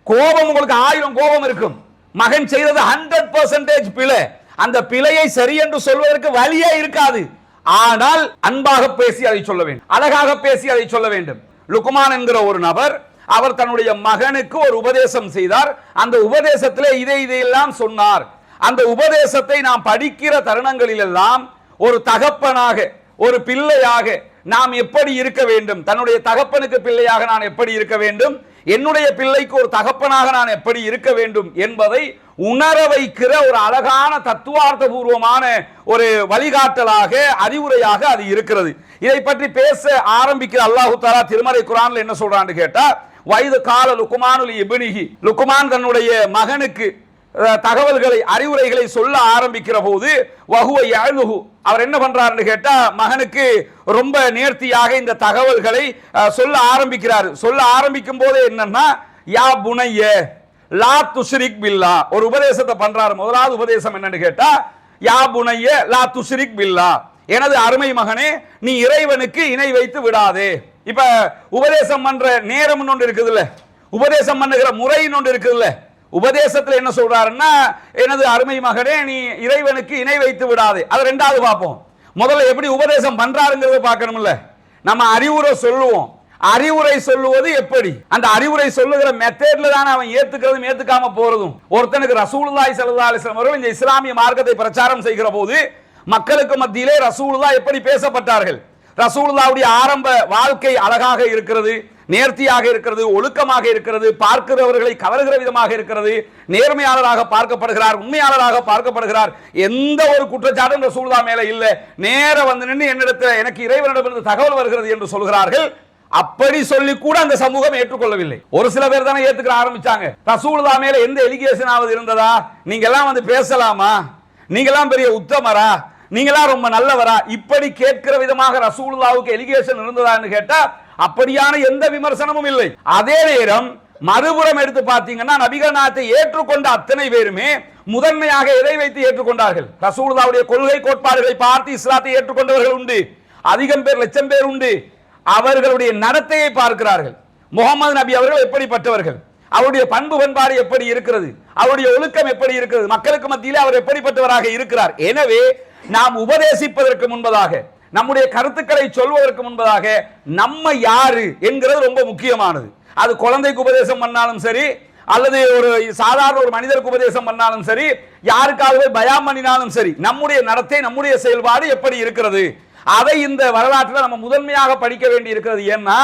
கோபம் உங்களுக்கு 1000 கோபம் இருக்கும். மகன் செய்தது 100% பிழை. அந்த பிழையை சரி என்று சொல்வதற்கு வழியே இருக்காது. ஆனால் அன்பாக பேசி அதை சொல்ல வேண்டும், அழகாக பேசி அதை சொல்ல வேண்டும். லுக்மான் என்கிற ஒரு நபர், அவர் தன்னுடைய மகனுக்கு ஒரு உபதேசம் செய்தார். அந்த உபதேசத்திலே இதையெல்லாம் சொன்னார். அந்த உபதேசத்தை நாம் படிக்கிற தருணங்களில் எல்லாம் ஒரு தகப்பனாக, ஒரு பிள்ளையாக நாம் எப்படி இருக்க வேண்டும், தன்னுடைய தகப்பனுக்கு பிள்ளையாக நான் எப்படி இருக்க வேண்டும், என்னுடைய பிள்ளைக்கு ஒரு தகப்பனாக நான் எப்படி இருக்க வேண்டும் என்பதை உணர வைக்கிற ஒரு அழகான தத்துவார்த்த பூர்வமான ஒரு வழிகாட்டலாக, அறிவுரையாக அது இருக்கிறது. இதை பற்றி பேச ஆரம்பிக்கிற அல்லாஹு தஆலா திருமறை குர்ஆன்ல என்ன சொல்றான்னு கேட்டா, வைது கால லுக்மானுல் இப்னிஹி, லுக்மான் தன்னுடைய மகனுக்கு தகவல்களை, அறிவுரைகளை சொல்ல ஆரம்பிக்கிற போது, வஹுவ யஅலுஹு, அவர் என்ன பண்றாருன்னு கேட்டா, மகனுக்கு ரொம்ப நேர்த்தியாக இந்த தகவல்களை சொல்ல ஆரம்பிக்கிறார். சொல்ல ஆரம்பிக்கும் போது என்னன்னா, யா புனைய லா துஷ்ரிக் பில்லா, ஒரு உபதேசத்தை பண்றாரு. முதலாவது உபதேசம் என்னன்னு கேட்டா, யா புனைய லா துஷ்ரிக் பில்லா, எனது அருமை மகனே, நீ இறைவனுக்கு இணை வைத்து விடாதே. இப்ப உபதேசம் பண்ற நேரம் ஒன்று இருக்குதுல்ல, உபதேசம் பண்ணுகிற முறை ஒன்று இருக்குதுல்ல. உபதேசத்தில் என்ன சொல்றாருன்னா, எனது அருமை மகனே, நீ இறைவனுக்கு இணை வைத்து விடாதே. அது ரெண்டாவது பார்ப்போம். முதல்ல எப்படி உபதேசம் பண்றாருங்கிறத பார்க்கணும்ல. நம்ம அறிவுரை சொல்லுவோம், அறிவுரை சொல்லுவது எப்படி, அந்த அறிவுரை சொல்லுகிற மெத்தட்ல தான் அவன் ஏத்துக்கிறதும் ஏத்துக்காம போறதும். ஒருத்தனுக்கு ரசூலுல்லாஹி ஸல்லல்லாஹு அலைஹி வஸல்லம் அவர்கள் இந்த இஸ்லாமிய மார்க்கத்தை பிரச்சாரம் செய்கிற போது மக்களுக்கு மத்தியிலே ரசூலுல்லாஹ் எப்படி பேசப்பட்டார்கள், ரசூலுல்லாஹ்வுடைய ஆரம்ப வாழ்க்கை அழகாக இருக்கிறது, நேர்த்தியாக இருக்கிறது, ஒழுக்கமாக இருக்கிறது, பார்க்கிறவர்களை கவர்கிற விதமாக இருக்கிறது, நேர்மையாளராக பார்க்கப்படுகிறார், உண்மையாளராக பார்க்கப்படுகிறார். எந்த ஒரு குற்றச்சாட்டும் ரசூலுல்லாஹ் மேல இல்ல. நேர வந்து நின்று என்னிடத்தில் எனக்கு இறைவனிடமிருந்து தகவல் வருகிறது என்று சொல்கிறார்கள். அப்படி சொல்லி கூட அந்த சமூகம் ஏற்றுக்கொள்ளவில்லை. ஒரு சில பேர் தானே ஏத்துக்க ஆரம்பிச்சாங்க. ரசூலுல்லாஹ் மேல எந்த எலிகேஷன் ஆவது இருந்ததா, நீங்க எல்லாம் வந்து பேசலாமா, நீங்க எல்லாம் பெரிய உத்தமரா, நீங்களா ரொம்ப நல்லவரா, இப்படி கேட்கிற விதமாக ரசூலுல்லாஹ்வுக்கு எலிகேஷன் இருந்ததான்னு கேட்டா அப்படியான எந்த விமர்சனமும் இல்லை. அதே நேரம் மறுபுறம் எடுத்து பார்த்தீங்கன்னா, நபிகள் நாயகத்தை ஏற்றுக்கொண்ட அத்தனை பேருமே முதன்மையாக எதை வைத்து ஏற்றுக்கொண்டார்கள், ரசூலுல்லாஹ்வுடைய கொள்கை கோட்பாடுகளை பார்த்து இஸ்லாத்தை ஏற்றுக்கொண்டவர்கள் உண்டு, அதிகம் பேர், லட்சம் பேர் உண்டு. அவர்களுடைய நடத்தையை பார்க்கிறார்கள். முகமது நபி அவர்கள் எப்படிப்பட்டவர்கள், அவருடைய பண்பு பண்பாடு எப்படி இருக்கிறது, அவருடைய ஒழுக்கம் எப்படி இருக்கிறது, மக்களுக்கு மத்தியிலே அவர் எப்படிப்பட்டவராக இருக்கிறார். எனவே நாம் உபதேசிப்பதற்கு முன்பதாக, நம்முடைய கருத்துக்களை சொல்வதற்கு முன்பதாக நம்ம யாரு என்கிறது ரொம்ப முக்கியமானது. அது குழந்தைக்கு உபதேசம் பண்ணாலும் சரி, அல்லது ஒரு சாதாரண ஒரு மனிதருக்கு உபதேசம் பண்ணாலும் சரி, யாருக்காகவே பயான் பண்ணினாலும் சரி, நம்முடைய நடத்தை, நம்முடைய செயல்பாடு எப்படி இருக்கிறது, அதை இந்த வரலாற்றில் நம்ம முதன்மையாக படிக்க வேண்டி இருக்கிறது. ஏன்னா